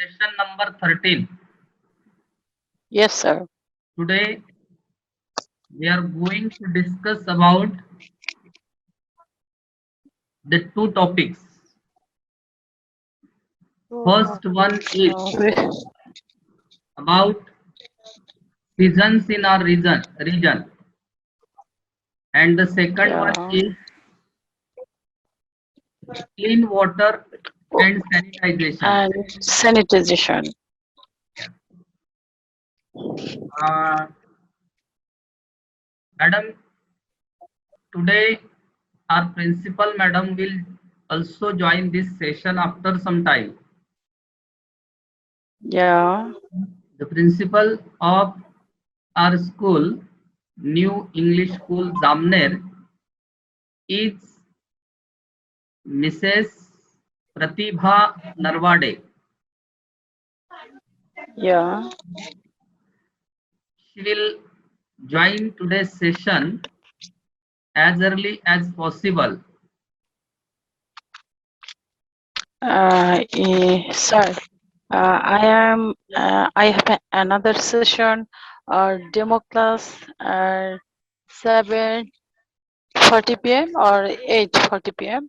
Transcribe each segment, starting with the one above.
Session number 13. Yes, sir. Today we are going to discuss about the two topics. First one is about seasons in our region, and the second one Yeah. is clean water and sanitization. And sanitization. Yeah. Madam, today our principal madam will also join this session after some time. Yeah. The principal of our school, New English School Jamner, is Mrs. Pratibha Narwade. Yeah. She will join today's session as early as possible. Sir, I have another session or demo class at 7:40 p.m. or 8:40 p.m.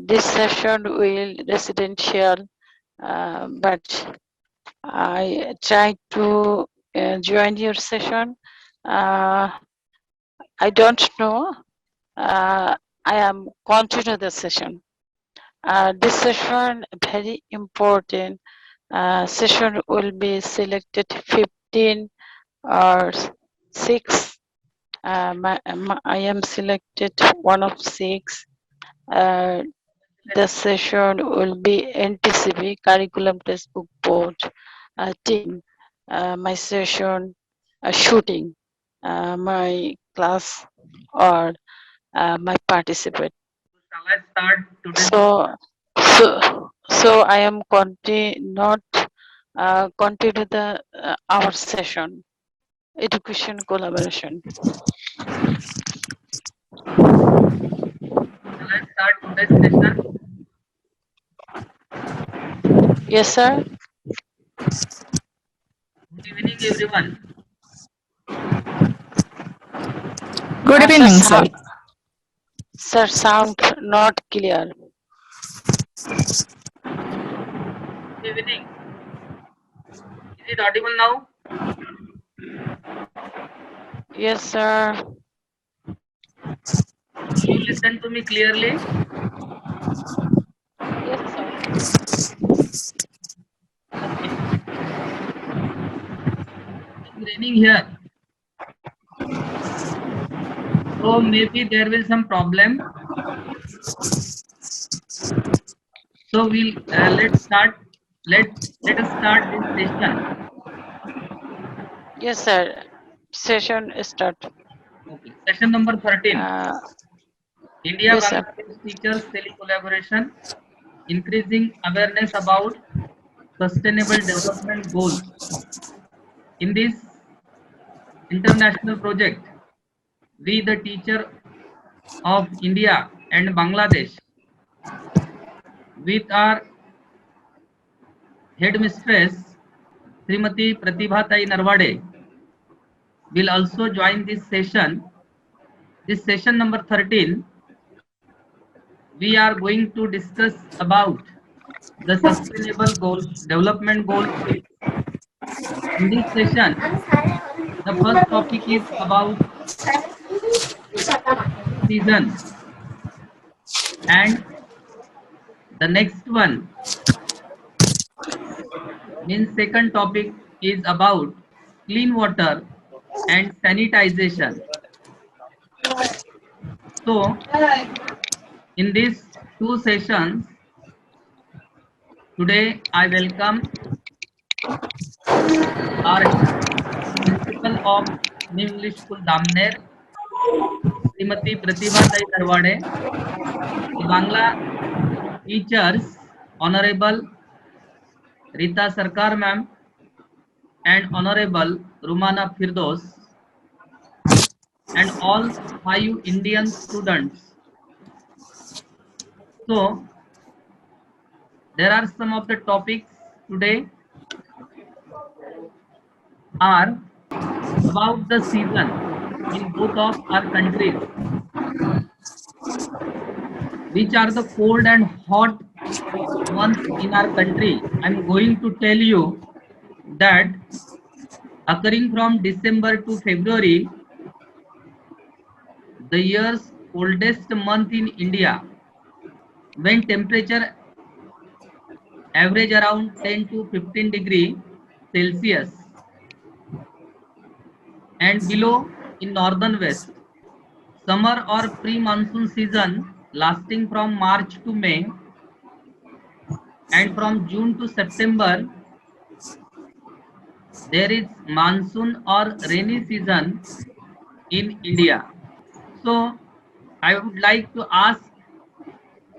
This session will residential, but I try to join your session. Uh, I don't know. I am continue the session. This session very important. Session will be selected 15 or 6. I am selected one of 6. Uh, the session will be NTCB Curriculum Textbook Board team. My session shooting. My class or my participant. Shall I start today's? So, so I am not continue the our session education collaboration. Shall I start today's session? Yes, sir. Good evening, everyone. Good Sir, evening, sir. sir, sound not clear. Good evening. Is it audible now? Yes, sir. Do you listen to me clearly? Yes, sir. Okay. It's raining here, so maybe there will some problem. So we'll let's start. Let us start this session. Yes, sir. Session start. Okay. Session number 13. Uh, India yes, sir. Bangladesh Teachers Tele Collaboration, increasing awareness about sustainable development goals. In this international project, we, the teacher of India and Bangladesh, with our headmistress Srimati Pratibha Narwade, will also join this session. This session number 13, we are going to discuss about the sustainable goals, development goals. In this session, the first topic is about season, and the next one means second topic is about clean water and sanitization. So in these two sessions, today I welcome our principal of New English School Damner, Srimati Pratibha Narwade, the Bangla teachers, Honorable Rita Sarkar ma'am and Honorable Rumana Firdos, and all 5 Indian students. So there are some of the topics today are about the season in both of our countries, which are the cold and hot months in our country. I'm going to tell you that occurring from December to February, the year's coldest month in India, when temperature average around 10 to 15 degree Celsius and below in northern west. Summer or pre-monsoon season lasting from March to May and from June to September, there is monsoon or rainy season in India. So I would like to ask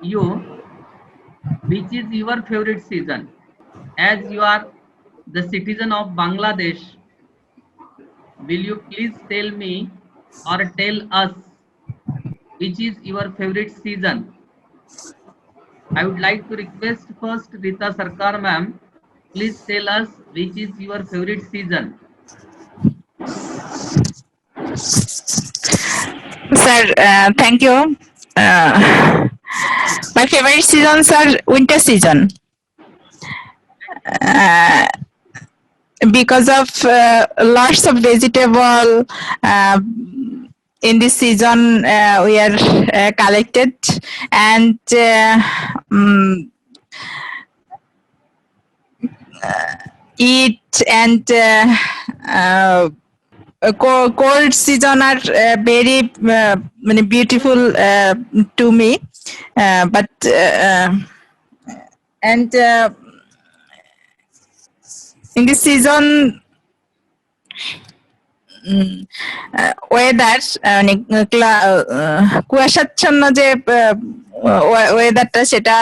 you, which is your favorite season? As you are the citizen of Bangladesh, will you please tell me or tell us which is your favorite season? I would like to request first Rita Sarkar ma'am, please tell us which is your favorite season. Sir, thank you. My favorite seasons are winter season. Because of lots of vegetable in this season we are collected and eat and cold season are very beautiful to me, but and in this season weather মানে কুয়াশাচ্ছন্ন যে ওয়েদারটা সেটা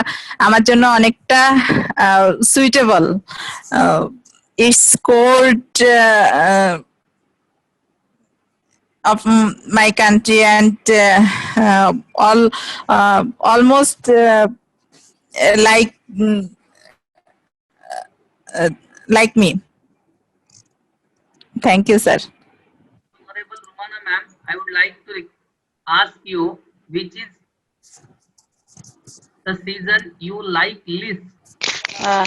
আমার জন্য অনেকটা suitable. It's cold of my country and almost like me. Thank you, sir. Honorable Rumana ma'am, I would like to ask you which is the season you like least?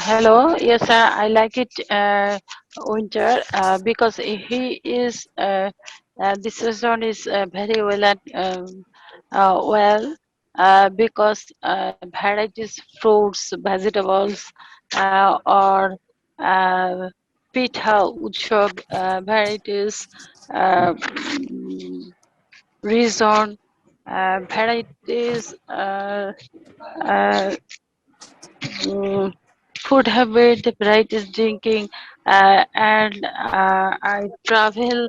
Hello, yes sir, I like it winter because he is this season is very well and because varieties fruits vegetables or pitha utsav varieties reason varieties food habit, the varieties drinking, and I travel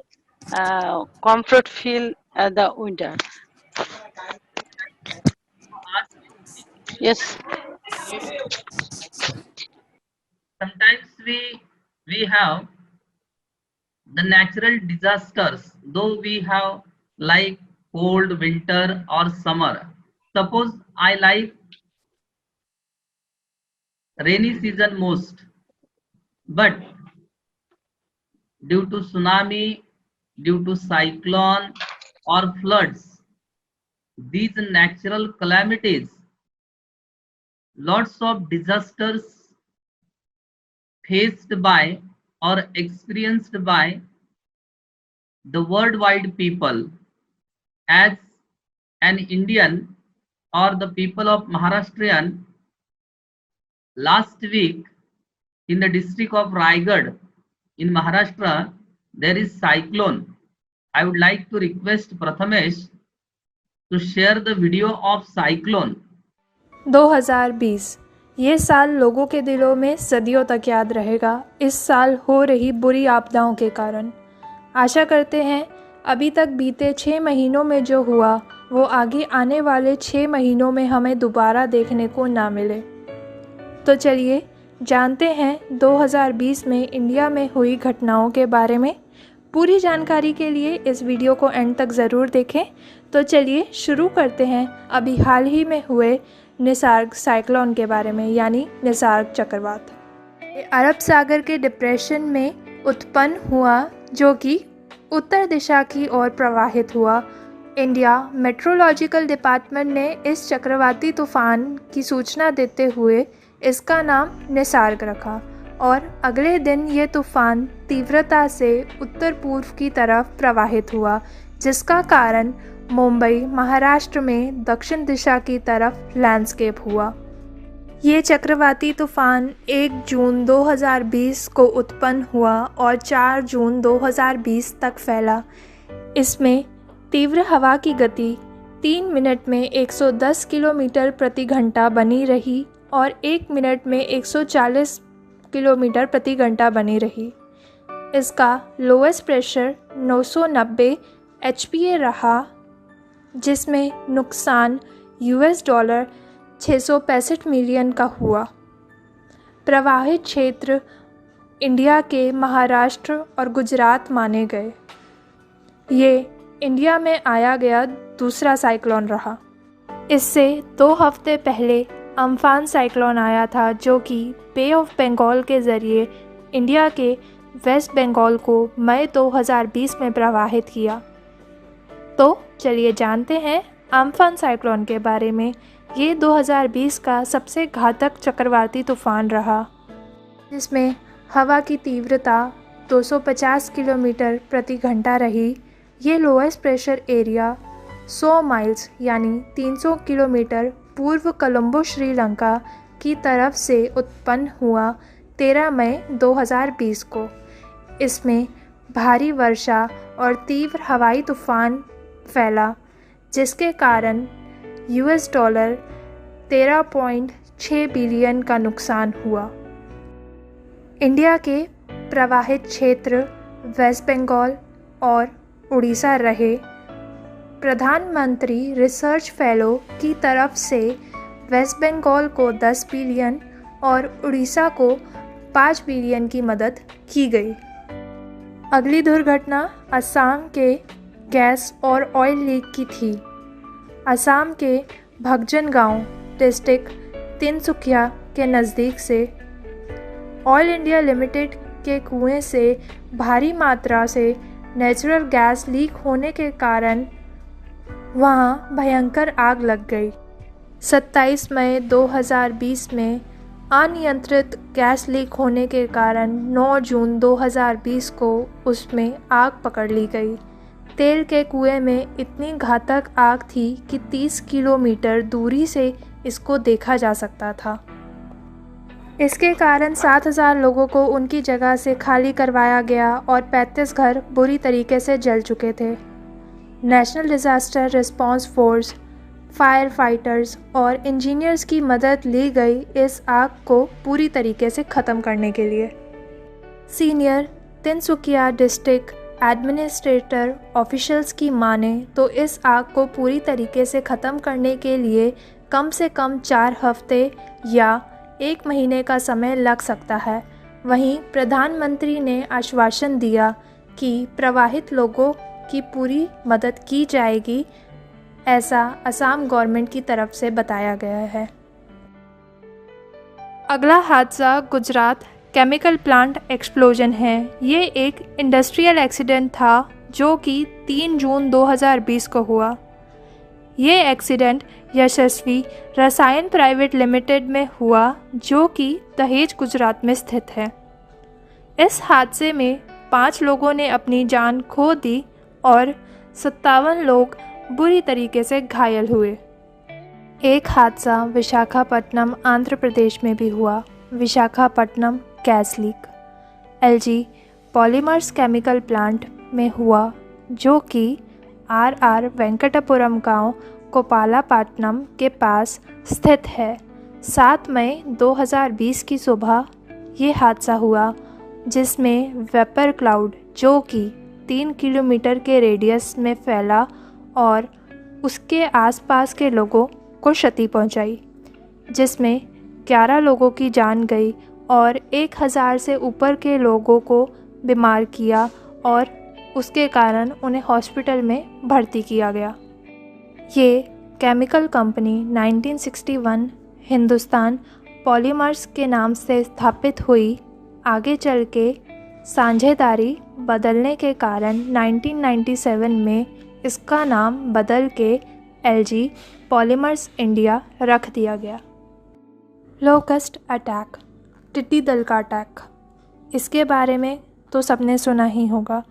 comfort feel the winter. Ask you, Yes. sometimes we have the natural disasters, though we have like cold winter or summer. Suppose I like rainy season most, but due to tsunami, due to cyclone or floods, these natural calamities, lots of disasters faced by or experienced by the worldwide people. As an Indian or the people of Maharashtrian, last week in the district of Raigad in Maharashtra, there is cyclone. I would like to request Prathamesh to share the video of cyclone. 2020 ये साल लोगों के दिलों में सदियों तक याद रहेगा इस साल हो रही बुरी आपदाओं के कारण। आशा करते हैं अभी तक बीते 6 महीनों में जो हुआ वो आगे आने वाले 6 महीनों में हमें दोबारा देखने को ना मिले। तो चलिए जानते हैं 2020 में इंडिया में हुई घटनाओं के बारे में। पूरी जानकारी के लिए इस वीडियो को एंड तक ज़रूर देखें। तो चलिए शुरू करते हैं अभी हाल ही में हुए निसर्ग साइक्लोन के बारे में, यानी निसर्ग चक्रवात। ये अरब सागर के डिप्रेशन में उत्पन्न हुआ जो कि उत्तर दिशा की ओर प्रवाहित हुआ। इंडिया मेट्रोलॉजिकल डिपार्टमेंट ने इस चक्रवाती तूफान की सूचना देते हुए इसका नाम निसर्ग रखा और अगले दिन ये तूफान तीव्रता से उत्तर पूर्व की तरफ प्रवाहित हुआ, जिसका कारण मुंबई महाराष्ट्र में दक्षिण दिशा की तरफ लैंडस्केप हुआ। ये चक्रवाती तूफान 1 जून 2020 को उत्पन्न हुआ और 4 जून 2020 तक फैला। इसमें तीव्र हवा की गति 3 मिनट में 110 किलोमीटर प्रति घंटा बनी रही और 1 मिनट में 140 किलोमीटर प्रति घंटा बनी रही। इसका लोएस्ट प्रेशर 990 HPA रहा, जिसमें नुकसान $665 मिलियन का हुआ। प्रवाहित क्षेत्र इंडिया के महाराष्ट्र और गुजरात माने गए। ये इंडिया में आया गया दूसरा साइक्लोन रहा। इससे 2 हफ्ते पहले अम्फान साइक्लोन आया था, जो कि बे ऑफ बंगाल के ज़रिए इंडिया के वेस्ट बंगाल को मई 2020 में प्रवाहित किया। तो चलिए जानते हैं अम्फान साइक्लोन के बारे में। ये 2020 का सबसे घातक चक्रवाती तूफान रहा, जिसमें हवा की तीव्रता 250 किलोमीटर प्रति घंटा रही। ये लोएस्ट प्रेशर एरिया 100 माइल्स यानी 300 किलोमीटर पूर्व कोलंबो श्रीलंका की तरफ से उत्पन्न हुआ 13 मई 2020 को। इसमें भारी वर्षा और तीव्र हवाई तूफान फैला, जिसके कारण $13.6 बिलियन का नुकसान हुआ। इंडिया के प्रवाहित क्षेत्र वेस्ट बंगाल और उड़ीसा रहे। प्रधानमंत्री रिसर्च फेलो की तरफ से वेस्ट बंगाल को 10 बिलियन और उड़ीसा को 5 बिलियन की मदद की गई। अगली दुर्घटना असम के गैस और ऑयल लीक की थी। असम के भगजन गांव डिस्ट्रिक्ट तिनसुकिया के नज़दीक से ऑयल इंडिया लिमिटेड के कुएं से भारी मात्रा से नेचुरल गैस लीक होने के कारण वहां भयंकर आग लग गई। 27 मई 2020 में अनियंत्रित गैस लीक होने के कारण 9 जून 2020 को उसमें आग पकड़ ली गई। तेल के कुएं में इतनी घातक आग थी कि 30 किलोमीटर दूरी से इसको देखा जा सकता था। इसके कारण 7,000 लोगों को उनकी जगह से खाली करवाया गया और 35 घर बुरी तरीके से जल चुके थे। National disaster response force, fire fighters और इंजीनियर्स की मदद ली गई इस आग को पूरी तरीके से ख़त्म करने के लिए। Senior Tinsukia district administrator officials की माने तो इस आग को पूरी तरीके से ख़त्म करने के लिए कम से कम 4 हफ्ते या 1 महीने का समय लग सकता है। वहीं प्रधानमंत्री ने आश्वासन दिया कि प्रभावित लोगों की पूरी मदद की जाएगी, ऐसा असम गवर्नमेंट की तरफ से बताया गया है। अगला हादसा गुजरात केमिकल प्लांट एक्सप्लोजन है। ये एक इंडस्ट्रियल एक्सीडेंट था जो कि 3 जून 2020 को हुआ। ये एक्सीडेंट यशस्वी रसायन प्राइवेट लिमिटेड में हुआ, जो कि दहेज गुजरात में स्थित है। इस हादसे में 5 लोगों ने अपनी जान खो दी और 57 लोग बुरी तरीके से घायल हुए। एक हादसा विशाखापट्टनम आंध्र प्रदेश में भी हुआ। Visakhapatnam gas leak LG polymers chemical plant में हुआ, जो कि RR वेंकटपुरम गांव कोपालापट्टनम के पास स्थित है। 7 मई 2020 की सुबह ये हादसा हुआ, जिसमें वेपर क्लाउड जो कि 3 किलोमीटर के रेडियस में फैला और उसके आसपास के लोगों को क्षति पहुंचाई, जिसमें 11 लोगों की जान गई और 1000 से ऊपर के लोगों को बीमार किया और उसके कारण उन्हें हॉस्पिटल में भर्ती किया गया। ये केमिकल कंपनी 1961 हिंदुस्तान पॉलीमर्स के नाम से स्थापित हुई, आगे चल के साझेदारी बदलने के कारण 1997 में इसका नाम बदल के एलजी पॉलीमर्स इंडिया रख दिया गया। लोकस्ट अटैक, टिड्डी दल का अटैक, इसके बारे में तो सबने सुना ही होगा।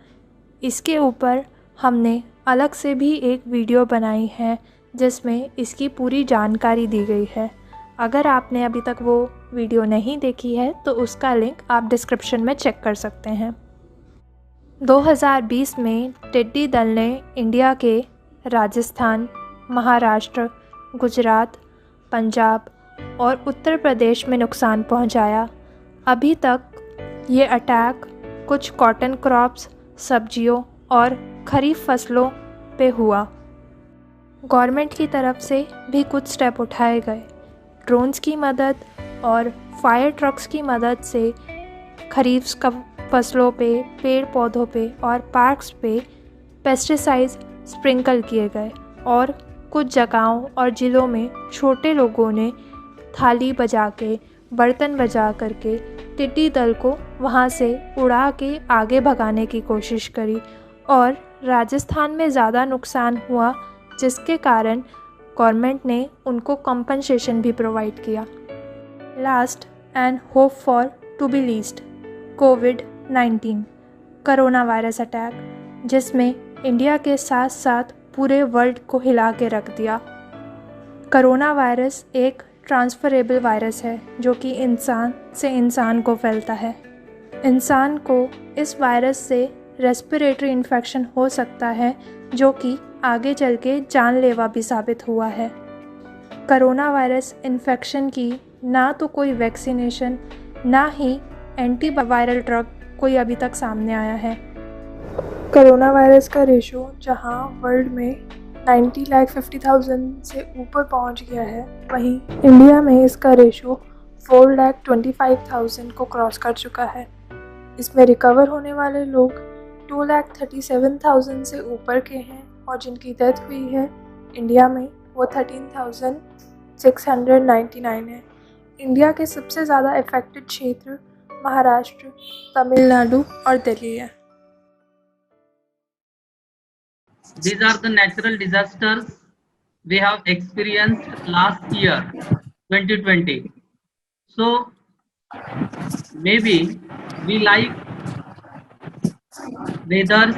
इसके ऊपर हमने अलग से भी एक वीडियो बनाई है जिसमें इसकी पूरी जानकारी दी गई है। अगर आपने अभी तक वो वीडियो नहीं देखी है तो उसका लिंक आप डिस्क्रिप्शन में चेक कर सकते हैं। 2020 में टिड्डी दल ने इंडिया के राजस्थान, महाराष्ट्र, गुजरात, पंजाब और उत्तर प्रदेश में नुकसान पहुंचाया। अभी तक ये अटैक कुछ कॉटन क्रॉप्स, सब्जियों और खरीफ फसलों पे हुआ। गवर्नमेंट की तरफ से भी कुछ स्टेप उठाए गए। ड्रोन्स की मदद और फायर ट्रक्स की मदद से खरीफ फसलों पे, पेड़ पौधों पे और पार्क्स पे पेस्टिसाइड्स स्प्रिंकल किए गए और कुछ जगहों और ज़िलों में छोटे लोगों ने थाली बजा के, बर्तन बजा करके टिड्डी दल को वहाँ से उड़ा के आगे भगाने की कोशिश करी और राजस्थान में ज़्यादा नुकसान हुआ, जिसके कारण गवर्नमेंट ने उनको कंपनसेशन भी प्रोवाइड किया। Last and hope for to be least, कोविड-19 कोरोना वायरस अटैक, जिसमें इंडिया के साथ साथ पूरे वर्ल्ड को हिला के रख दिया। कोरोना वायरस एक ट्रांसफरेबल वायरस है जो कि इंसान से इंसान को फैलता है। इंसान को इस वायरस से रेस्पिरेटरी इन्फेक्शन हो सकता है जो कि आगे चल के जानलेवा भी साबित हुआ है। कोरोना वायरस इन्फेक्शन की ना तो कोई वैक्सीनेशन, ना ही एंटीवायरल ड्रग कोई अभी तक सामने आया है। कोरोना वायरस का रेशो जहां वर्ल्ड में 90,50,000 से ऊपर पहुंच गया है, वहीं इंडिया में इसका रेशो 4,25,000 को क्रॉस कर चुका है। इसमें रिकवर होने वाले लोग 2,37,000 से ऊपर के हैं और जिनकी डेथ हुई है इंडिया में वो 13,699 है। इंडिया के सबसे ज़्यादा इफेक्टेड क्षेत्र महाराष्ट्र, तमिलनाडु और दिल्ली है। These are the natural disasters we have experienced last year, 2020. So maybe we like weathers,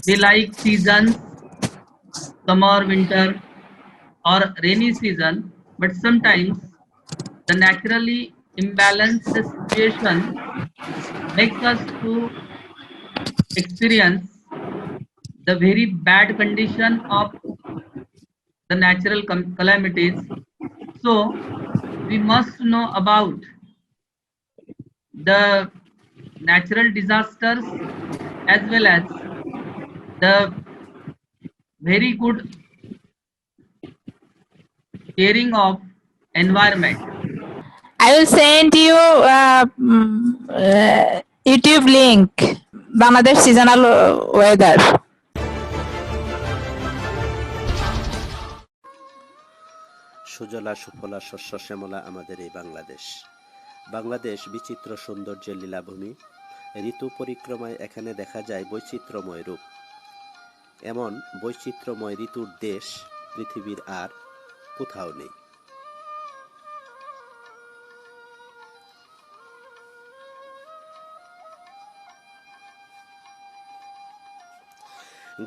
we like seasons, summer, winter, or rainy season, but sometimes the naturally imbalanced situation makes us to experience the very bad condition of the natural calamities. So we must know about the natural disasters as well as the very good caring of environment. I will send you YouTube link, Bangladesh seasonal weather. সুজলা সুফলা শস্য শ্যামলা আমাদের এই বাংলাদেশ বিচিত্র সৌন্দর্যের লীলাভূমি। ঋতু পরিক্রমায় এখানে দেখা যায় বৈচিত্র্যময় রূপ। এমন বৈচিত্র্যময় ঋতুর দেশ পৃথিবীর আর কোথাও নেই।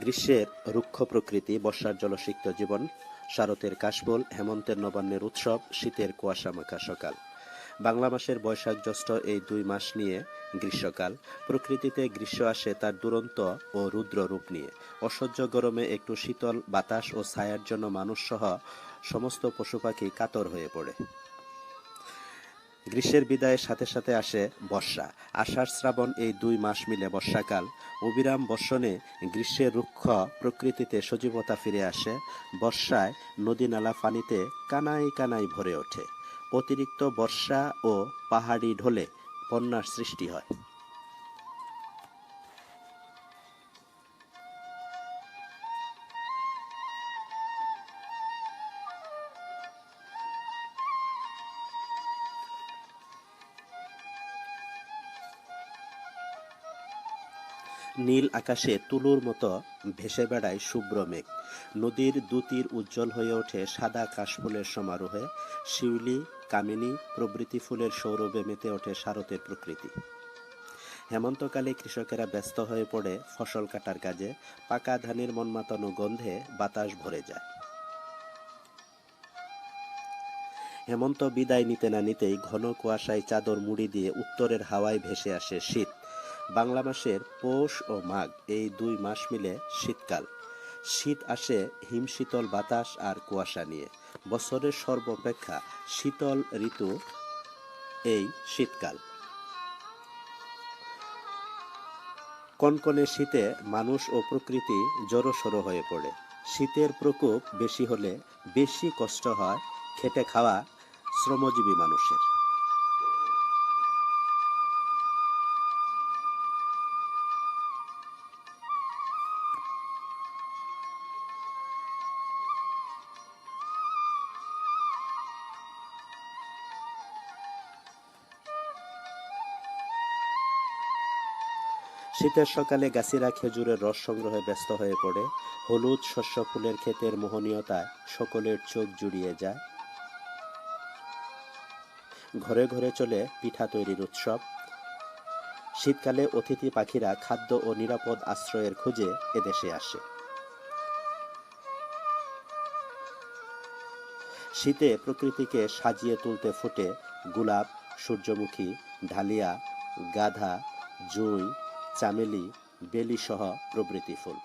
গ্রীষ্মের রুক্ষ প্রকৃতি, বর্ষার জলসিক্ত জীবন, শারতের কাশফুল, হেমন্তের নবান্নের উৎসব, শীতের কুয়াশা মাখা সকাল। বাংলা মাসের বৈশাখ জ্যৈষ্ঠ এই 2 মাস নিয়ে গ্রীষ্মকাল। প্রকৃতিতে গ্রীষ্ম আসে তার দুরন্ত ও রুদ্র রূপ নিয়ে। অসহ্য গরমে একটু শীতল বাতাস ও ছায়ার জন্য মানুষ সহ সমস্ত পশু পাখি কাতর হয়ে পড়ে। গ্রীষ্মের বিদায়ের সাথে সাথে আসে বর্ষা। আষাঢ় শ্রাবণ এই 2 মাস মিলে বর্ষাকাল। অবিরাম বর্ষণে গ্রীষ্মের রুক্ষ প্রকৃতিতে সজীবতা ফিরে আসে। বর্ষায় নদী নালা পানিতে কানাই কানাই ভরে ওঠে। অতিরিক্ত বর্ষা ও পাহাড়ি ঢলে বন্যার সৃষ্টি হয়। নীল আকাশে তুলোর মতো ভেসে বেড়ায় শুভ্র মেঘ। নদীর দুতীর উজ্জ্বল হয়ে ওঠে সাদা কাশফুলের সমারোহে। শিউলি, কামিনী প্রভৃতি ফুলের সৌরভে মেতে ওঠে শারদের প্রকৃতি। হেমন্তকালে কৃষকেরা ব্যস্ত হয়ে পড়ে ফসল কাটার কাজে। পাকা ধানের মনমাতানো গন্ধে বাতাস ভরে যায়। হেমন্ত বিদায় নিতে না নিতেই ঘন কুয়াশায় চাদর মুড়ি দিয়ে উত্তরের হাওয়ায় ভেসে আসে শীত। বাংলা মাসের পৌষ ও মাঘ এই 2 মাস মিলে শীতকাল। শীত আসে হিমশীতল বাতাস আর কুয়াশা নিয়ে। বছরের সর্বাপেক্ষা শীতল ঋতু এই শীতকাল। কনকনে শীতে মানুষ ও প্রকৃতি জড়সড় হয়ে পড়ে। শীতের প্রকোপ বেশি হলে বেশি কষ্ট হয় খেটে খাওয়া শ্রমজীবী মানুষের। শীতের সকালে গাছিরা খেজুরের রস সংগ্রহে ব্যস্ত হয়ে পড়ে। হলুদ শস্য ফুলের ক্ষেতের মোহনীয়তায় সকলের চোখ জুড়িয়ে যায়। ঘরে ঘরে চলে পিঠা তৈরির উৎসব। শীতকালে অতিথি পাখিরা খাদ্য ও নিরাপদ আশ্রয়ের খোঁজে এদেশে আসে। শীতে প্রকৃতিকে সাজিয়ে তুলতে ফোটে গোলাপ, সূর্যমুখী, ডালিয়া, গাঁদা, জুঁই, চামেলি, বেলি সহ প্রভৃতি ফুল।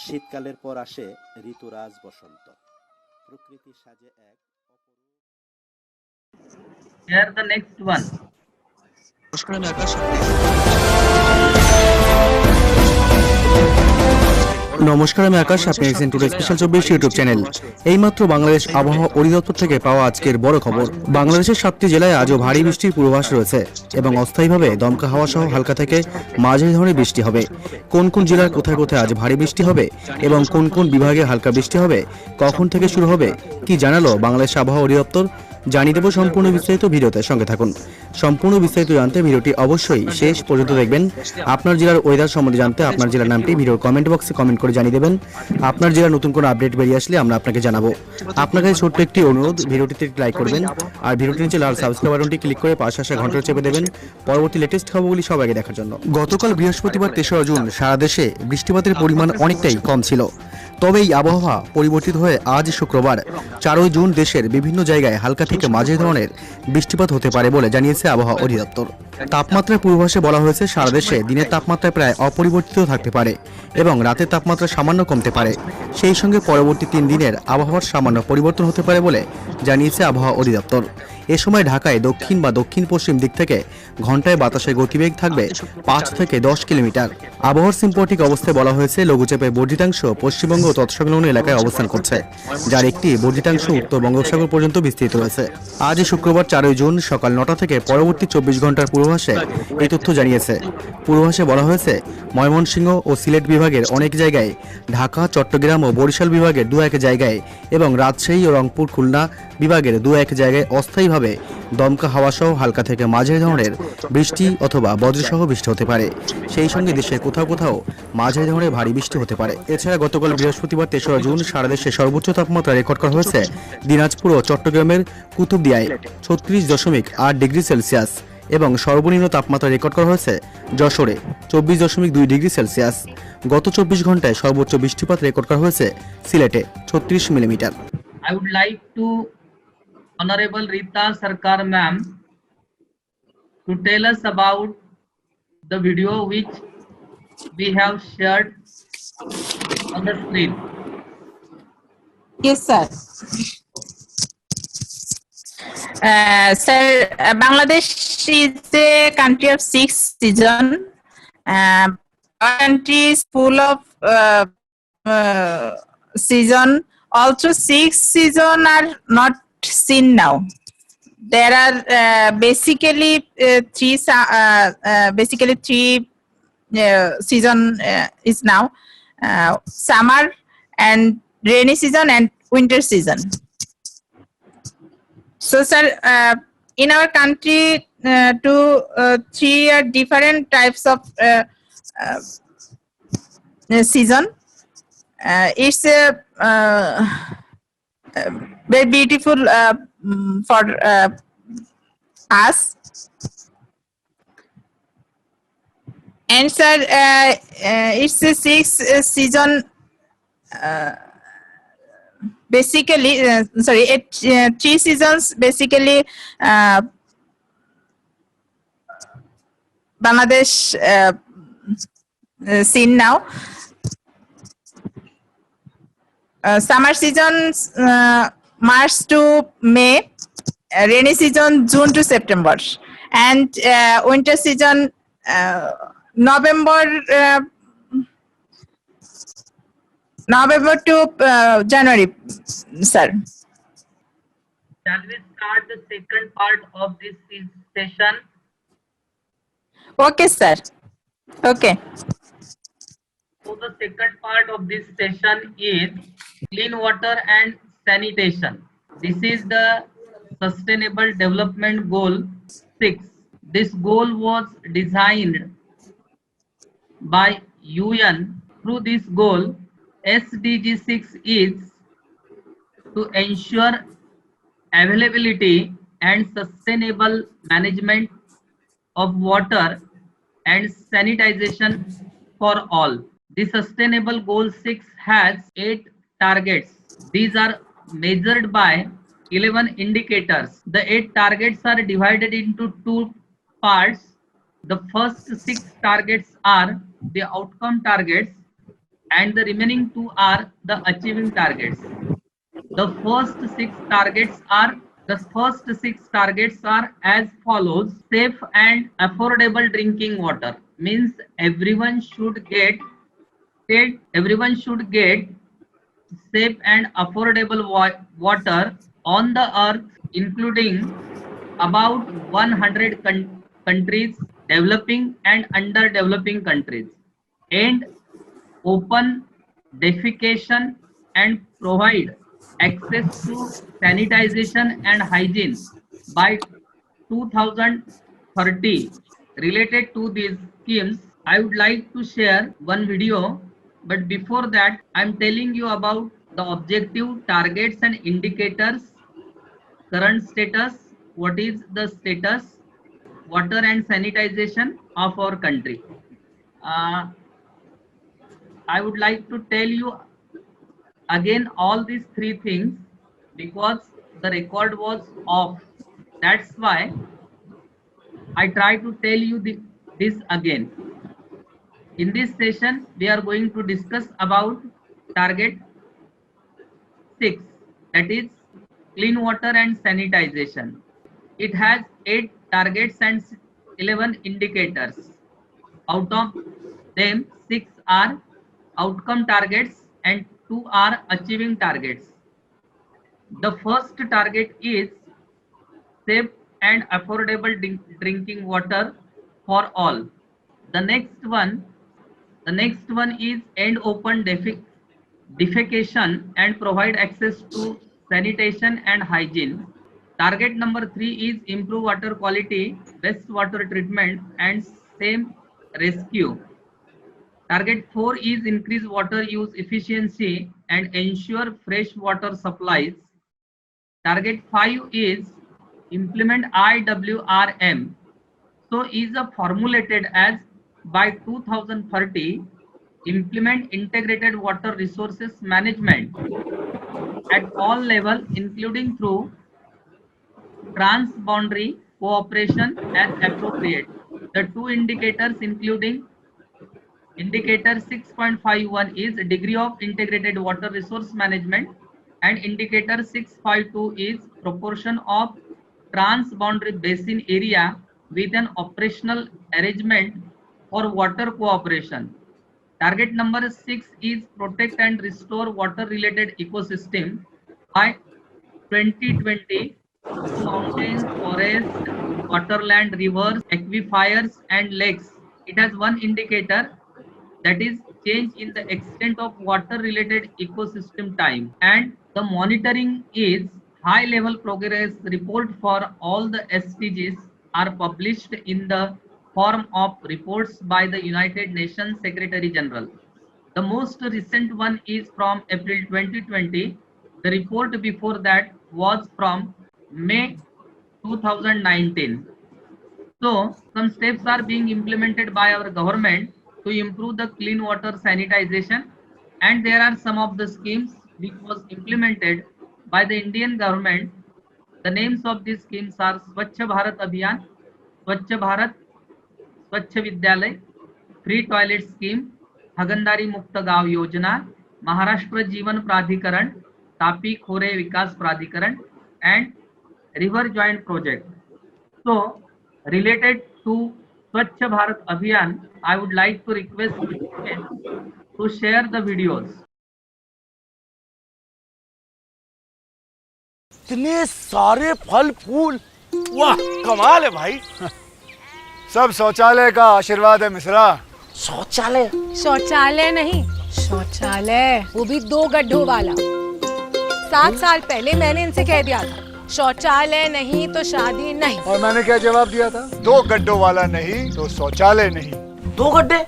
শীতকালের পর আসে ঋতুরাজ বসন্ত। প্রকৃতি সাজে এক Here the next one. নমস্কার, আমি আকাশ। আপনি দেখছেন টুডে স্পেশাল 24 ইউটিউব চ্যানেল। এইমাত্র বাংলাদেশ আবহাওয়া অধিদপ্তর থেকে পাওয়া আজকের বড় খবর। বাংলাদেশের 7টি জেলায় আজও ভারী বৃষ্টির পূর্বাভাস রয়েছে এবং অস্থায়ীভাবে দমকা হাওয়া সহ হালকা থেকে মাঝারি ধরনের বৃষ্টি হবে। কোন কোন জেলার কোথায় কোথায় আজ ভারী বৃষ্টি হবে এবং কোন কোন বিভাগে হালকা বৃষ্টি হবে, কখন থেকে শুরু হবে, কি জানালো বাংলাদেশ আবহাওয়া অধিদপ্তর, জানিয়ে দেব সম্পূর্ণ বিস্তারিত ভিডিওতে। সঙ্গে থাকুন। সম্পূর্ণ বিস্তারিত জানতে ভিডিওটি অবশ্যই শেষ পর্যন্ত দেখবেন। আপনার জেলার ওয়েদার সম্বন্ধে জানতে আপনার জেলার নামটি ভিডিওর কমেন্ট বক্সে কমেন্ট করে জানিয়ে দেবেন। আপনার জেলার নতুন কোনো আপডেট বেরিয়ে আসলে আমরা আপনাকে জানাবো। আপনার কাছে ছোট্ট একটি অনুরোধ, ভিডিওটিতে লাইক করবেন আর ভিডিওটির নিচে লাল সাবস্ক্রাইব বাটনটি ক্লিক করে পাশে আসা ঘন্টা চেপে দেবেন পরবর্তী লেটেস্ট খবরগুলি সবার আগে দেখার জন্য। গতকাল বৃহস্পতিবার 3রা জুন সারা দেশে বৃষ্টিপাতের পরিমাণ অনেকটাই কম ছিল। তবে এই আবহাওয়া পরিবর্তিত হয়ে আজ শুক্রবার 4 জুন দেশের বিভিন্ন জায়গায় হালকা থেকে মাঝারি ধরনের বৃষ্টিপাত হতে পারে বলে জানিয়েছে আবহাওয়া অধিদপ্তর। তাপমাত্রার পূর্বাভাসে বলা হয়েছে সারা দেশে দিনের তাপমাত্রা প্রায় অপরিবর্তিত থাকতে পারে এবং রাতের তাপমাত্রা সামান্য কমতে পারে। সেই সঙ্গে পরবর্তী 3 দিনের আবহাওয়ার সামান্য পরিবর্তন হতে পারে বলে জানিয়েছে আবহাওয়া অধিদপ্তর। এ সময় ঢাকায় দক্ষিণ বা দক্ষিণ পশ্চিম দিক থেকে ঘন্টায় বাতাসের গতিবেগ থাকবে 5 থেকে 10 কিলোমিটার। আবহাওয়ার সিম্পটিক অবস্থায় বলা হয়েছে লঘুচাপের বর্ধিতাংশ পশ্চিমবঙ্গ ও তৎসংলগ্ন এলাকায় অবস্থান করছে, যার একটি বর্ধিতাংশ উত্তর বঙ্গোপসাগর পর্যন্ত বিস্তৃত রয়েছে। আজ শুক্রবার 4 জুন সকাল 9টা থেকে পরবর্তী 24 ঘন্টার পূর্বাভাসে এই তথ্য জানিয়েছে। পূর্বাভাসে বলা হয়েছে ময়মনসিংহ ও সিলেট বিভাগের অনেক জায়গায়, ঢাকা, চট্টগ্রাম ও বরিশাল বিভাগের 2-1 জায়গায় এবং রাজশাহী ও রংপুর, খুলনা বিভাগের 2-1 জায়গায় অস্থায়ীভাবে দমকা হাওয়া সহ হালকা থেকে মাঝারি ধরনের বৃষ্টি অথবা বজ্রসহ বৃষ্টি হতে পারে। সেই সঙ্গে দেশের কোথাও কোথাও মাঝারি ধরনের ভারী বৃষ্টি হতে পারে। এছাড়া গতকাল বৃহস্পতিবার 3রা জুন সারা দেশে সর্বোচ্চ তাপমাত্রা রেকর্ড করা হয়েছে দিনাজপুর ও চট্টগ্রামের কুতুবদিয়ায় 36.8 ডিগ্রি সেলসিয়াস এবং সর্বনিম্ন তাপমাত্রা রেকর্ড করা হয়েছে যশোরে 24.2 ডিগ্রি সেলসিয়াস। গত 24 ঘন্টায় সর্বোচ্চ বৃষ্টিপাত রেকর্ড করা হয়েছে সিলেটে 36 millimetre. I would like to Honorable Rita Sarkar ma'am to tell us about the video which we have shared on the screen. Yes, sir. Sir, Bangladesh is a country of 6 seasons. Our country is full of season. Also, 6 seasons are not seen now. There are basically three season is now summer and rainy season and winter season. So, sir, in our country, two, three are different types of uh, season. It's a very beautiful for us. And sir, it's a six season. Basically, three seasons. Basically, Bangladesh seen now. Summer season March to May, rainy season June to September, and winter season November to January, sir. Shall we start the second part of this session? Okay, sir. Okay. So the second part of this session is clean water and sanitation. This is the Sustainable Development Goal 6. This goal was designed by UN. Through this goal, SDG 6 is to ensure availability and sustainable management of water and sanitization for all. The Sustainable Goal 6 has 8 targets. These are measured by 11 indicators. The 8 targets are divided into 2 parts. The first 6 targets are the outcome targets and the remaining 2 are the achieving targets. The first 6 targets are as follows. Safe and affordable drinking water means everyone should get safe and affordable water on the earth, including about 100 countries, developing and underdeveloping countries, and open defecation and provide access to sanitization and hygiene by 2030. Related to these schemes, I would like to share one video, but before that, I'm telling you about the objective, targets and indicators, current status, what is the status, water and sanitization of our country. I would like to tell you again all these 3 things because the record was off. That's why I try to tell you this again. In this session, we are going to discuss about target 6, that is clean water and sanitization. It has 8 targets and 11 indicators. Out of them, 6 are outcome targets and 2 are achieving targets. The first target is safe and affordable drinking water for all. The next one is end open defecation and provide access to sanitation and hygiene. Target number 3 is improve water quality, best water treatment and same rescue. Target 4 is increase water use efficiency and ensure fresh water supplies. Target 5 is implement IWRM. So is formulated as by 2030 implement integrated water resources management at all levels, including through transboundary cooperation as appropriate. The 2 indicators including indicator 6.51 is degree of integrated water resource management and indicator 652 is proportion of transboundary basin area with an operational arrangement for water cooperation. Target number 6 is protect and restore water related ecosystem by 2020 through mountains, forests, waterland, rivers, aquifers and lakes. It has 1 indicator, that is change in the extent of water related ecosystem time, and the monitoring is high level progress report for all the SDGs are published in the form of reports by the United Nations Secretary General. The most recent one is from April 2020. The report before that was from May 2019. So some steps are being implemented by our government to improve the clean water sanitization, and there are some of the schemes which was implemented by the Indian government. The names of these schemes are Swachh Bharat Abhiyan, Swachh Bharat, Swachh Vidyalay, Free Toilet Scheme, Hagandari Mukta Gaon Yojana, Maharashtra Jeevan Pradhikaran, Tapi Khore Vikas Pradhikaran, and River Joint Project. So, related to Swachh Bharat Abhiyan, I would like to request to share the videos. इतने सारे फल फूल, वाह कमाल है भाई। सब शौचालय का आशीर्वाद है मिश्रा। शौचालय? शौचालय नहीं, शौचालय, वो भी 2 गड्ढों वाला। 7 साल पहले मैंने इनसे कह दिया था, शौचालय नहीं तो शादी नहीं। और मैंने क्या जवाब दिया था? 2 गड्ढों वाला नहीं तो शौचालय नहीं। 2 गड्ढे?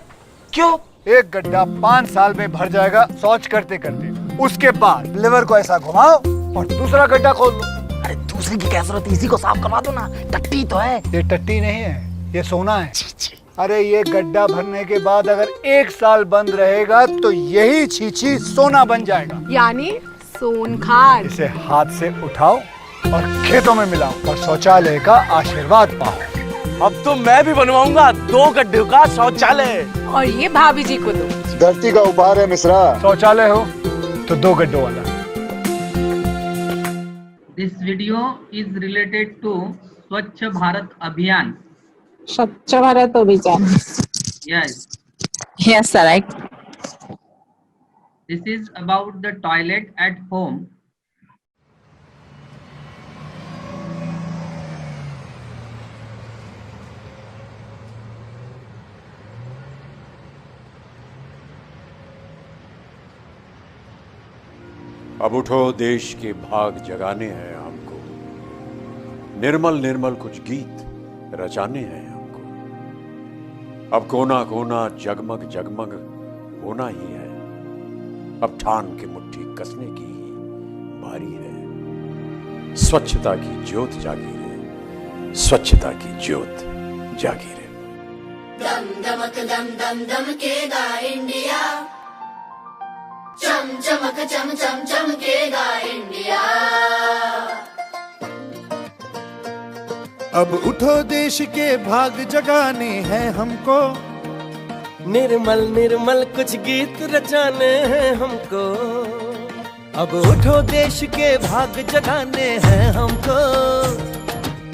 क्यों? एक गड्ढा 5 साल में भर जाएगा शौच करते करते। उसके बाद लिवर को ऐसा घुमाओ और दूसरा गड्ढा खोल दो। अरे दूसरी की क्या जरूरत है, इसी को साफ करवा दो ना। टट्टी तो है। ये टट्टी नहीं है, ये सोना है। अरे ये गड्ढा भरने के बाद अगर 1 साल बंद रहेगा तो यही छीछी सोना बन जाएगा। यानी सोन खार। इसे हाथ से उठाओ और खेतों में मिलाओ और शौचालय का आशीर्वाद पाओ। अब तो मैं भी बनवाऊंगा 2 गड्ढों का शौचालय। और ये भाभी जी को दो। धरती का उपहार है मिश्रा। शौचालय हो तो 2 गड्ढों वाला। This video is related to Swachh Bharat Abhiyan. Swachh Bharat Abhiyan. Yes. Yes, sir. Right. This is about the toilet at home. अब उठो देश के भाग जगाने हैं हमको, निर्मल निर्मल कुछ गीत रचाने हैं हमको। अब कोना कोना जगमग जगमग होना ही है, अब ठान के मुट्ठी कसने की ही बारी है। स्वच्छता की ज्योत जागी रे, स्वच्छता की ज्योत जागी रे। दम दमक दम दम दमकेगा इंडिया, चम चमक चम चम चमकेगा इंडिया। अब उठो देश के भाग जगाने हैं हमको, निर्मल निर्मल कुछ गीत रचाने हैं हमको। अब उठो देश के भाग जगाने हैं हमको,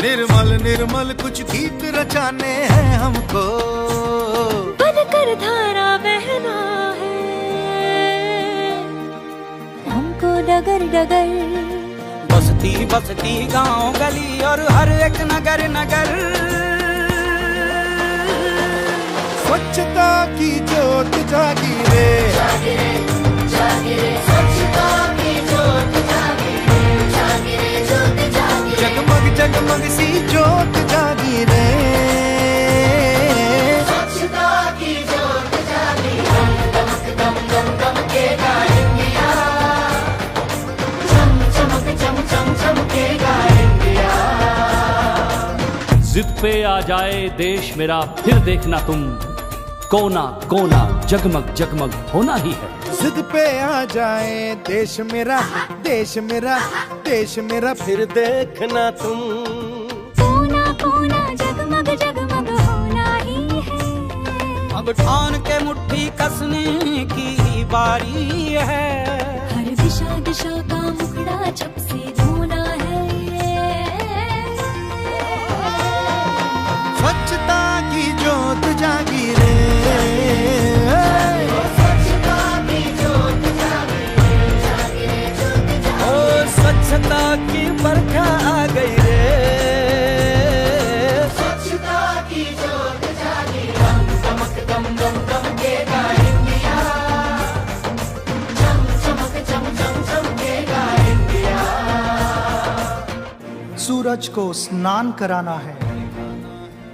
निर्मल निर्मल कुछ गीत रचाने हैं हमको। बनकर धारा बहना है हमको डगर डगर, बस्ती बस्ती गांव गली और हर एक नगर नगर। स्वच्छता की ज्योत जागी रे, जागी रे जागी रे, स्वच्छता की ज्योत जागी रे, जागी रे ज्योत जागी रे। जगमग जगमग सी ज्योत जागी रे, स्वच्छता की ज्योत जागी रे। दमक दम दम दमकेगा इंडिया, चम चमक चम चम चमकेगा इंडिया। जिद पे आ जाए देश मेरा फिर देखना तुम, कोना कोना जगमग जगमग होना ही है। जिद पे आ जाए देश मेरा, देश मेरा, देश मेरा फिर देखना तुम, कोना कोना जगमग जगमग होना ही है। अब ठान के मुट्ठी कसने की बारी है, हर दिशा दिशा का मुखड़ा छप से धोना है। स्वच्छता की ज्योत जागी रे, स्वच्छता की ज्योत जागी रे, जागी रे ज्योत जागी। ओ स्वच्छता की बरखा आ गई रे, स्वच्छता की ज्योत जागी। दम दमक दम दम दमकेगा इंडिया, चम चमक चम चम चमकेगा इंडिया। सूरज को स्नान कराना है,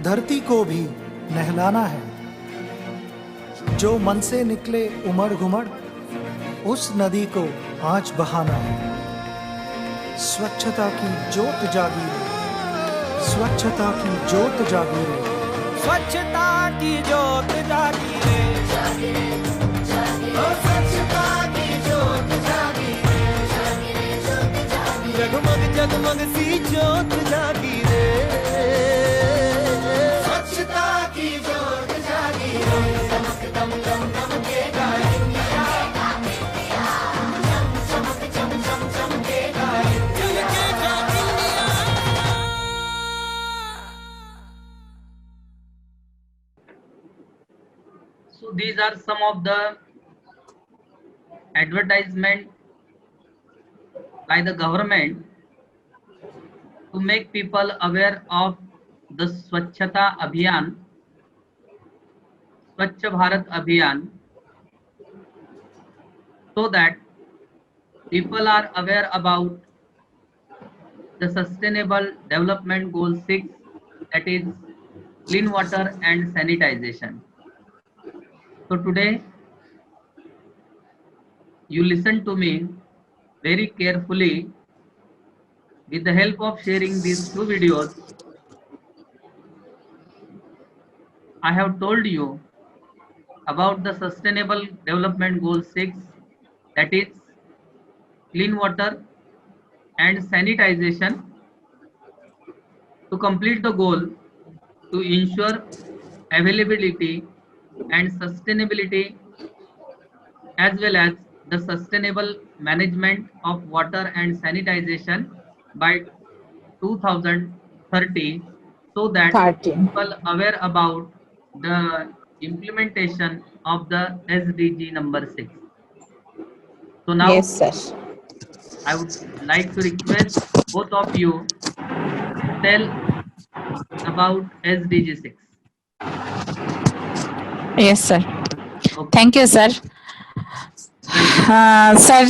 धरती को भी नहलाना है। जो मन से निकले उमड़ घुमड़, उस नदी को आज बहाना है। स्वच्छता की जोत जागी रे, स्वच्छता की जोत जागी रे, स्वच्छता की जोत जागी रे, ओ स्वच्छता की जोत जागी रे, जगमग जगमग सी जोत जागी रे, स्वच्छता की जोत जागी रे, चमक दम दम दमकेगा इंडिया, चमक चम चम चमकेगा India. So these are some of the advertisement by the government to make people aware of the Swachhata Abhiyan, Swachh Bharat Abhiyan, so that people are aware about the Sustainable Development Goal 6, that is clean water and sanitization. So today you listen to me very carefully. With the help of sharing these two videos, I have told you about the Sustainable Development Goal 6, that is clean water and sanitization. To complete the goal, to ensure availability and sustainability as well as the sustainable management of water and sanitization by 2030, so that people aware about the implementation of the SDG number 6. So now Yes, sir. I would like to request both of you to tell about SDG 6. Yes, sir. Thank you, sir. Sir,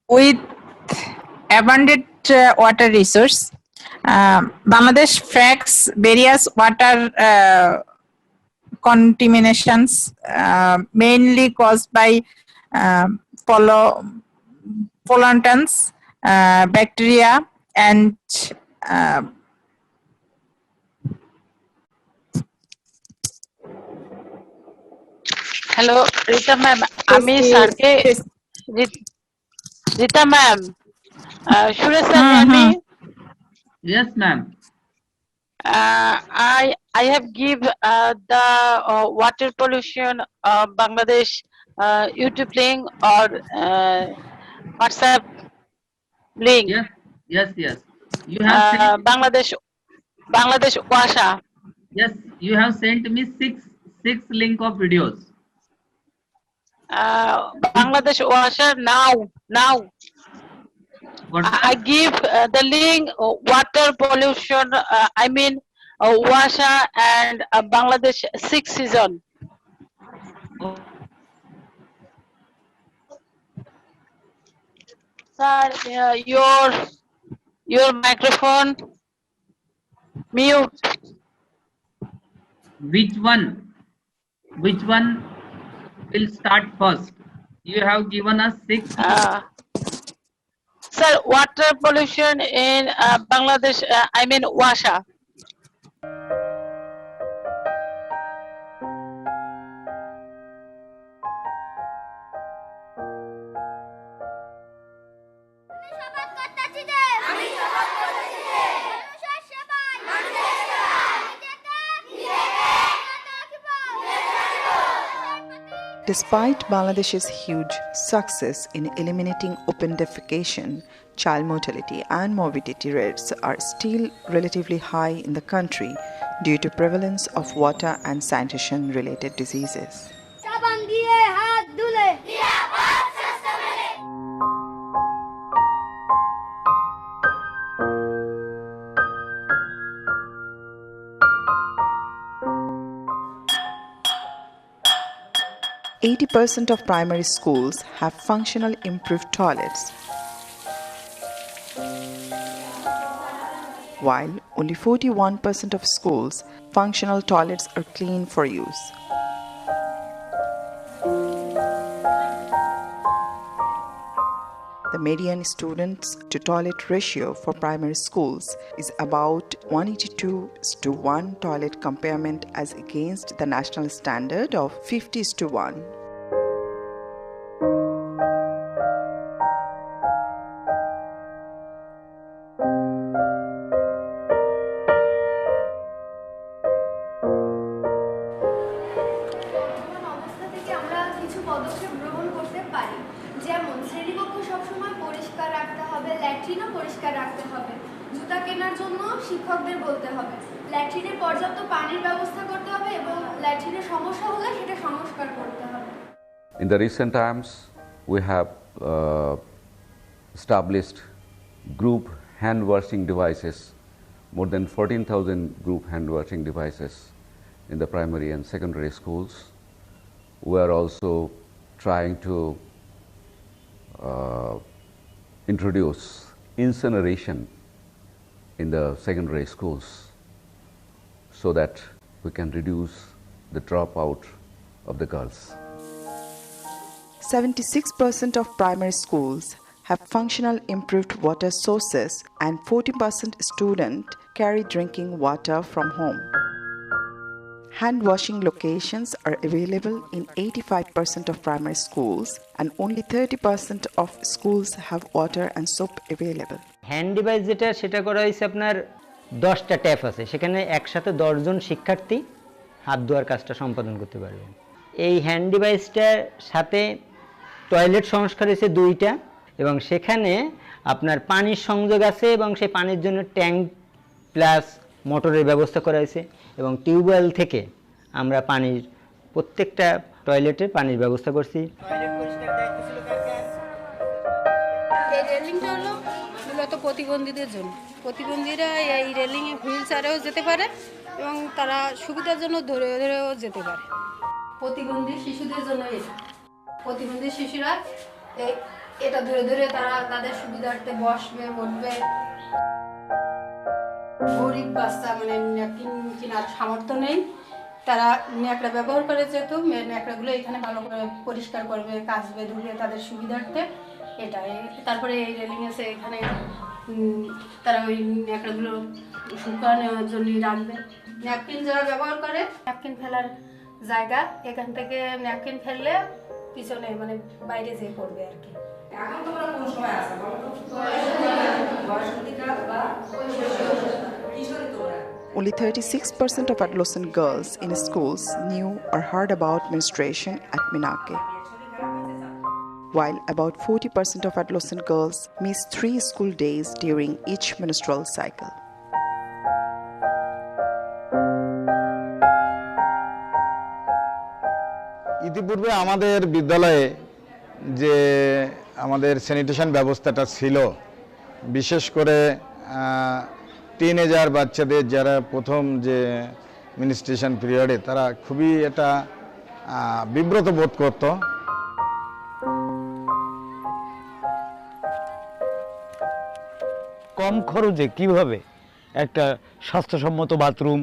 with abundant water resource, Bangladesh facts various water contaminations mainly caused by pollutants, bacteria, and Hello, Rita ma'am. আমি স্যারকে Rita ma'am. Should sir hear me? Yes, ma'am. I have give the water pollution Bangladesh YouTube link or WhatsApp link. Yes. You have sent, Bangladesh Washa. yes, you have sent me six link of videos. Bangladesh Washa now. I give the link water pollution. I mean Washa and Bangladesh 6 season. Sir, your microphone mute. Which one will start first? You have given us 6. Sir, water pollution in Bangladesh, I mean Washa. Despite Bangladesh's huge success in eliminating open defecation, child mortality and morbidity rates are still relatively high in the country due to prevalence of water and sanitation related diseases. 80% of primary schools have functional improved toilets. while only 41% of schools' functional toilets are clean for use. The median students to toilet ratio for primary schools is about 182:1 toilet compartment as against the national standard of 50:1. যেমন শ্রেণীকক্ষ সবসময় পরিষ্কার রাখতে হবে, ল্যাট্রিনও পরিষ্কার রাখতে হবে, জুতা কেনার জন্য শিক্ষকদের বলতে হবে, ল্যাট্রিনে পর্যাপ্ত পানির ব্যবস্থা করতে হবে এবং ল্যাট্রিনের সমস্যা হলে সেটা সংস্কার করতে হবে। In the recent times, we have established group hand washing devices, more than 14,000 group hand washing devices in the primary and secondary schools. We are also trying to introduce incineration in the secondary schools so that we can reduce the dropout of the girls. 76% of primary schools have functional improved water sources and 40% students carry drinking water from home. Hand washing locations are available in 85% of primary schools and only 30% of schools have water and soap available. Hand device যেটা সেটা করা হয়েছে আপনার 10টা tap আছে, সেখানে একসাথে 10 জন শিক্ষার্থী হাত ধোয়ার কাজটা সম্পাদন করতে পারবেন। এই হ্যান্ড ডিভাইসটার সাথে টয়লেট সংস্কার হয়েছে 2টা এবং সেখানে আপনার পানির সংযোগ আছে এবং সেই পানির জন্য ট্যাঙ্ক প্লাস মোটরের ব্যবস্থা করা হয়েছে এবং টিউবওয়েল থেকে আমরা পানির প্রত্যেকটা টয়লেটে পানির ব্যবস্থা করছি। এই রেলিংটা হলো মূলত প্রতিবন্ধীদের জন্য, প্রতিবন্ধীরা এই রেলিংয়ে হুইল চেয়ারেও যেতে পারে এবং তারা সুবিধার জন্য ধরে ধরেও যেতে পারে। প্রতিবন্ধী শিশুদের জন্য এটা, প্রতিবন্ধী শিশুরা এটা ধরে ধরে তারা তাদের সুবিধার্থে বসবে, উঠবে। গরিব বাচ্চা মানে ন্যাপকিন কেনার সামর্থ্য নেই, তারা ন্যাকড়া ব্যবহার করে, যেহেতু ন্যাকড়াগুলো এখানে ভালো করে পরিষ্কার করবে, কাচবে, ধুবে তাদের সুবিধার্থে এটা। তারপরে এই রেলিং আছে, এখানে তারা ওই ন্যাকড়াগুলো শুকানোর জন্য রাখবে। ন্যাপকিন যারা ব্যবহার করে, ন্যাপকিন ফেলার জায়গা, এখান থেকে ন্যাপকিন ফেললে পিছনে মানে বাইরে যেয়ে পড়বে আর কি। এখন তোমরা কোন সময় আসা বলো তো? Only 36% of adolescent girls in schools knew or heard about menstruation at Minake, while about 40% of adolescent girls miss 3 school days during each menstrual cycle. ইতিপূর্বে আমাদের বিদ্যালয়ে যে আমাদের স্যানিটেশন ব্যবস্থাটা ছিল, বিশেষ করে টিনেজার বাচ্চাদের যারা প্রথম যে মিনিস্ট্রেশন পিরিয়ডে তারা খুবই এটা বিব্রত বোধ করত। কম খরচে কিভাবে একটা স্বাস্থ্যসম্মত বাথরুম,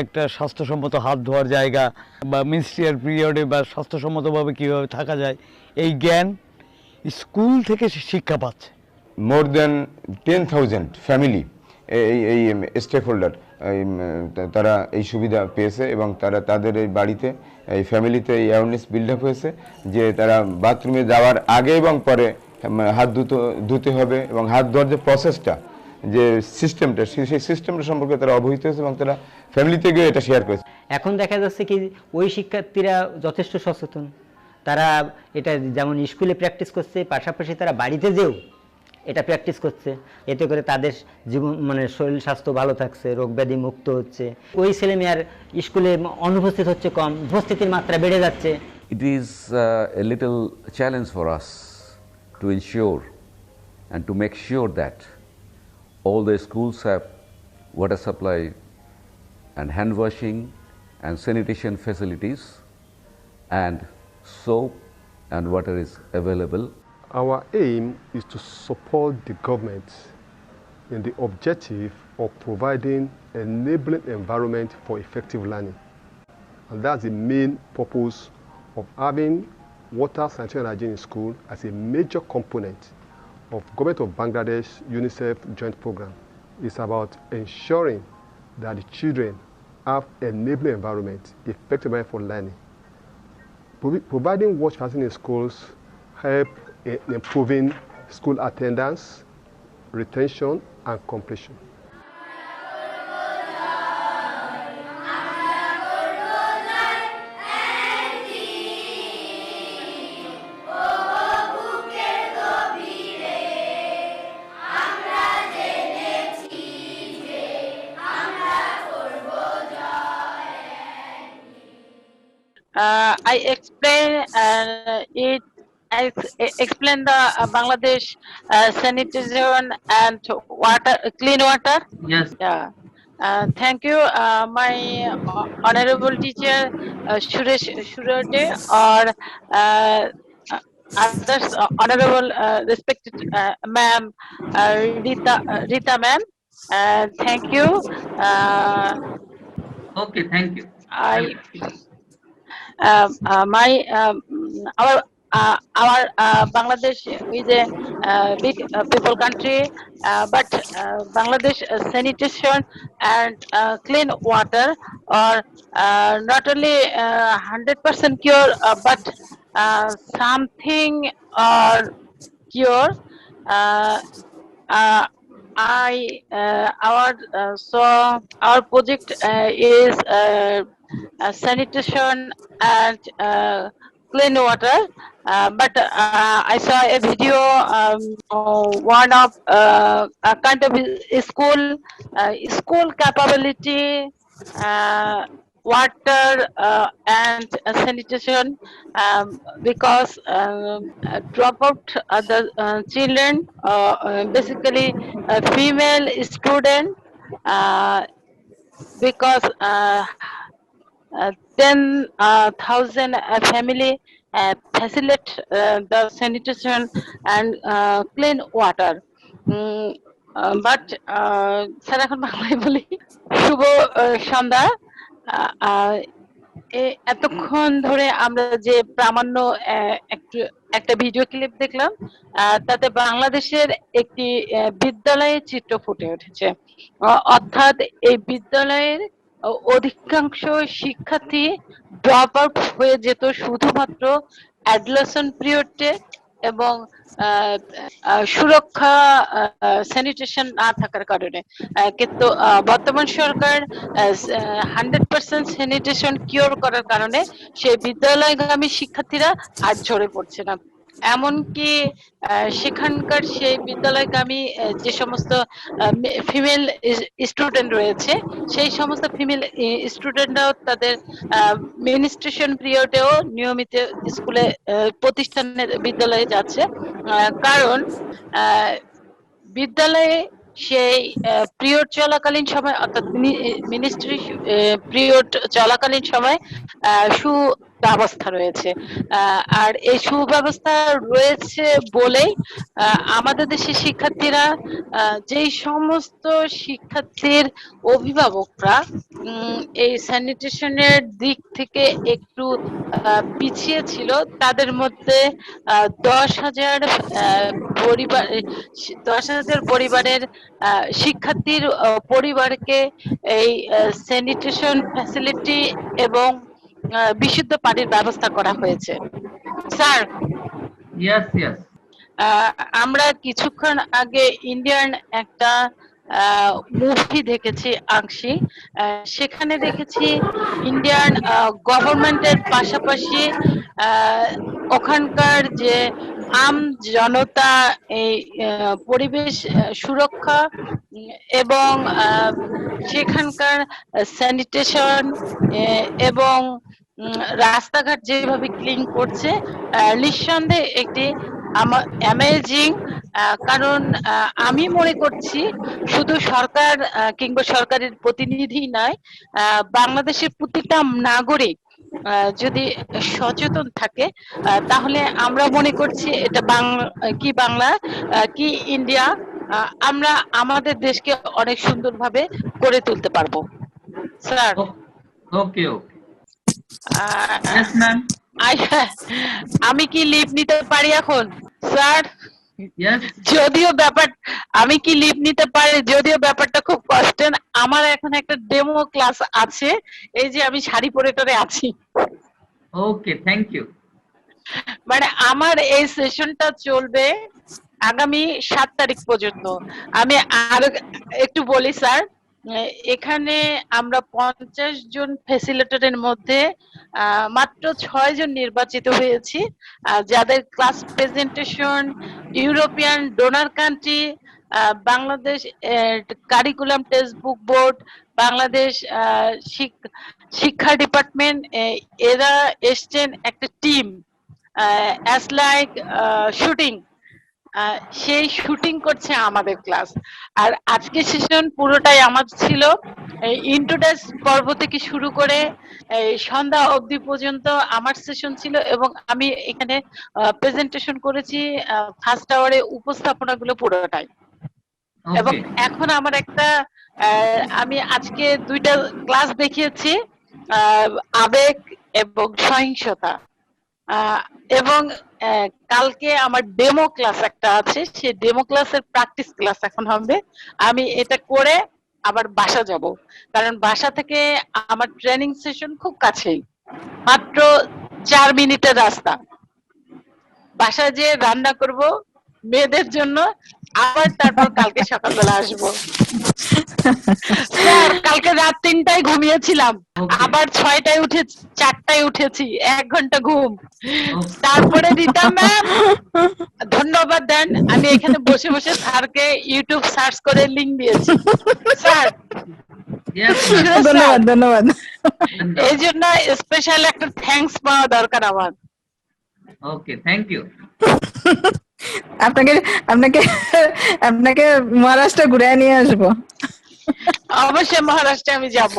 একটা স্বাস্থ্যসম্মত হাত ধোয়ার জায়গা বা মিনিস্ট্রিয়াল পিরিয়ডে বা স্বাস্থ্যসম্মতভাবে কীভাবে থাকা যায়, এই জ্ঞান স্কুল থেকে শিক্ষা পাচ্ছে। মোর দেন 10,000 ফ্যামিলি এই স্টেক হোল্ডার তারা এই সুবিধা পেয়েছে এবং তারা তাদের এই বাড়িতে এই ফ্যামিলিতে এই অ্যাওয়ারনেস বিল্ড আপ হয়েছে যে তারা বাথরুমে যাওয়ার আগে এবং পরে হাত ধুতে হবে এবং হাত ধোয়ার যে প্রসেসটা, যে সিস্টেমটা, সেই সিস্টেমটা সম্পর্কে তারা অবহিত হয়েছে এবং তারা ফ্যামিলি থেকেও এটা শেয়ার করেছে। এখন দেখা যাচ্ছে কি ওই শিক্ষার্থীরা যথেষ্ট সচেতন, তারা এটা যেমন স্কুলে প্র্যাকটিস করছে, পাশাপাশি তারা বাড়িতে যেও এটা প্র্যাকটিস করছে। এতে করে তাদের জীবন মানে শরীর স্বাস্থ্য ভালো থাকছে, রোগ ব্যাধি মুক্ত হচ্ছে। ওই ছেলেমেয়ার স্কুলে অনুপস্থিত হচ্ছে কম, উপস্থিতির মাত্রা বেড়ে যাচ্ছে। It is a little challenge for us to ensure and to make sure that all the schools have water supply and hand washing and sanitation facilities and soap and water is available. Our aim is to support the government in the objective of providing enabling environment for effective learning. And that's the main purpose of having water, sanitation and hygiene in school as a major component of Government of Bangladesh UNICEF joint program. It's about ensuring that the children have enabling environment, effective environment for learning. Providing wash facilities in schools help in improving school attendance, retention, and completion. I explain the Bangladesh sanitation and water, clean water. Yes. Yeah. Thank you, my honorable teacher Suresh Surade, or others honorable respected ma'am Rita ma'am. Thank you. Okay, thank you. Our Bangladesh is a big people country, but Bangladesh sanitation and clean water are not only 100% cure, but something or cure. Our project is sanitation and clean water, but I saw a video, one of a kind of school capability, water and sanitation, because dropout the children, basically female student, because 10,000 family facilitate the sanitation and clean water. But sir এখন বাংলায় বলি। শুভ সন্ধ্যা। এতক্ষণ ধরে আমরা যে প্রামাণ্য একটা video clip দেখলাম, তাতে বাংলাদেশের একটি বিদ্যালয়ের চিত্র ফুটে উঠেছে। অর্থাৎ এই বিদ্যালয়ের অধিকাংশ শিক্ষার্থী ড্রপ আউট হয়ে যেত শুধুমাত্র অ্যাডলেসেন্ট পিরিয়ডে এবং সুরক্ষা স্যানিটেশন না থাকার কারণে। কিন্তু বর্তমান সরকার 100% স্যানিটেশন কিওর করার কারণে সেই বিদ্যালয়গামী শিক্ষার্থীরা আর ঝরে পড়ছে না। এমনকি সেখানকার সেই বিদ্যালয়গামী যে সমস্ত ফিমেল স্টুডেন্ট রয়েছে, সেই সমস্ত ফিমেল স্টুডেন্টরাও তাদের মেনস্ট্রুয়েশন পিরিয়ডেও নিয়মিত স্কুলে প্রতিষ্ঠানে বিদ্যালয়ে যাচ্ছে। কারণ বিদ্যালয়ে সেই পিরিয়ড চলাকালীন সময়, অর্থাৎ মিনিস্ট্রি পিরিয়ড চলাকালীন সময় সুব্যবস্থা রয়েছে। আর এই সুব্যবস্থা রয়েছে বলেই আমাদের দেশের শিক্ষার্থীরা, যেই সমস্ত শিক্ষার্থীর অভিভাবকরা এই স্যানিটেশনের দিক থেকে একটু পিছিয়ে ছিল, তাদের মধ্যে 10,000 পরিবারের শিক্ষার্থীর পরিবারকে এই স্যানিটেশন ফ্যাসিলিটি এবং বিশুদ্ধ পানির ব্যবস্থা করা হয়েছে। স্যার, আমরা কিছুক্ষণ আগে ইন্ডিয়ান একটা মুভি দেখেছি আংশি, সেখানে দেখেছি ইন্ডিয়ান গভর্নমেন্টের পাশাপাশি ওখানকার যে আম জনতা এই পরিবেশ সুরক্ষা এবং সেখানকার স্যানিটেশন এবং রাস্তাঘাট যেভাবে ক্লিন করছে, নিঃসন্দেহে একটি অ্যামেজিং। কারণ আমি মনে করছি শুধু সরকার কিংবা সরকারের প্রতিনিধি নয়, বাংলাদেশের প্রতিটা নাগরিক যদি সচেতন থাকে, তাহলে আমরা মনে করছি এটা বাংলা কি ইন্ডিয়া আমরা আমাদের দেশকে অনেক সুন্দরভাবে করে তুলতে পারবো স্যার। ওকে ওকে, ইয়েস ম্যাম। আমি কি লিভ নিতে পারি এখন স্যার? ইয়েস, যদিও আমি কি লিভ নিতে পারি, যদিও ব্যাপারটা খুব কষ্টের। আমার এখন একটা ডেমো ক্লাস আছে, এই যে আমি শাড়ি পরে টরে আছি। ওকে, থ্যাংক ইউ। মানে আমার এই সেশনটা চলবে আগামী 7 তারিখ পর্যন্ত। আমি আর একটু বলি স্যার, এখানে আমরা 50 জন ফ্যাসিলিটেটরের মধ্যে মাত্র 6 জন নির্বাচিত হয়েছি, যাদের class presentation, European donor country, Bangladesh curriculum text book board, Bangladesh শিক্ষা ডিপার্টমেন্ট, এরা এসছেন একটা টিম অ্যাজ লাইক শুটিং। সেই শুটিং করছে আমাদের ক্লাস। আর আজকে সেশন পুরোটাই আমার ছিল, ইন্ট্রোডাক্স পর্ব থেকে শুরু করে এই সন্ধ্যা অবধি পর্যন্ত আমার সেশন ছিল, এবং আমি এখানে প্রেজেন্টেশন করেছি ফার্স্ট আওয়ারে উপস্থাপনাগুলো পুরোটাই। এবং এখন আমার একটা আমি আজকে 2টা ক্লাস দেখিয়েছি, আবেগ এবং সহিংসতা, এবং কালকে আমার ডেমো ক্লাস একটা আছে, সেই ডেমো ক্লাসের প্র্যাকটিস ক্লাস এখন হবে। আমি এটা করে আবার বাসা যাব, কারণ বাসা থেকে আমার ট্রেনিং সেশন খুব কাছেই, মাত্র 4 মিনিটের রাস্তা। বাসায় যে রান্না করব মেয়েদের জন্য, আবার তারপর কালকে সকালবেলা আসবো। স্যার কালকে রাত 3টায় ঘুমিয়েছিলাম, আবার 6টায় উঠে 4টায় উঠেছি, 1 ঘন্টা ঘুম। তারপরে দিতাম ম্যাম ধন্যবাদ দেন, আমি এখানে বসে বসে স্যারকে ইউটিউব সার্চ করে লিংক দিয়েছি স্যার। ধন্যবাদ ধন্যবাদ। এই জন্য স্পেশাল একটা থ্যাঙ্কস পাওয়া দরকার আমার। ওকে, থ্যাংক ইউ। আপনাকে আপনাকে আপনাকে মহারাষ্ট্র ঘুরে নিয়ে আসবো। অবশ্যই মহারাষ্ট্রে আমি যাব,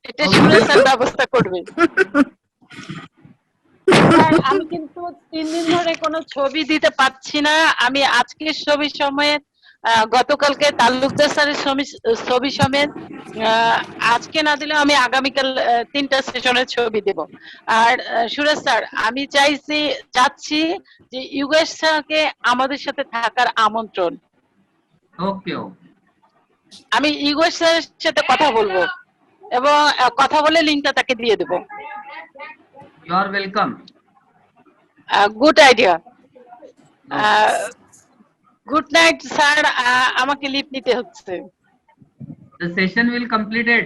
এটা সুরেশ স্যার ব্যবস্থা করবে। আমি কিন্তু 3 দিন ধরে কোনো ছবি দিতে পারছি না। আমি আজকের ছবি সমেত, গতকালকে তালুকদার স্যারের ছবি সমেত, আজকে না দিলেও আমি আগামীকাল 3টা সেশনের ছবি দেব। আর সুরেশ স্যার, আমি চাচ্ছি যে ইউগেশ স্যারকে আমাদের সাথে থাকার আমন্ত্রণ। ওকে, আমি ইউগেশ স্যারের সাথে কথা বলবো, এবং কথা বলে লিংকটা তাকে দিয়ে দেব। You are welcome. Good idea. Good night sir, আমাকে লিভ নিতে হচ্ছে। The session will completed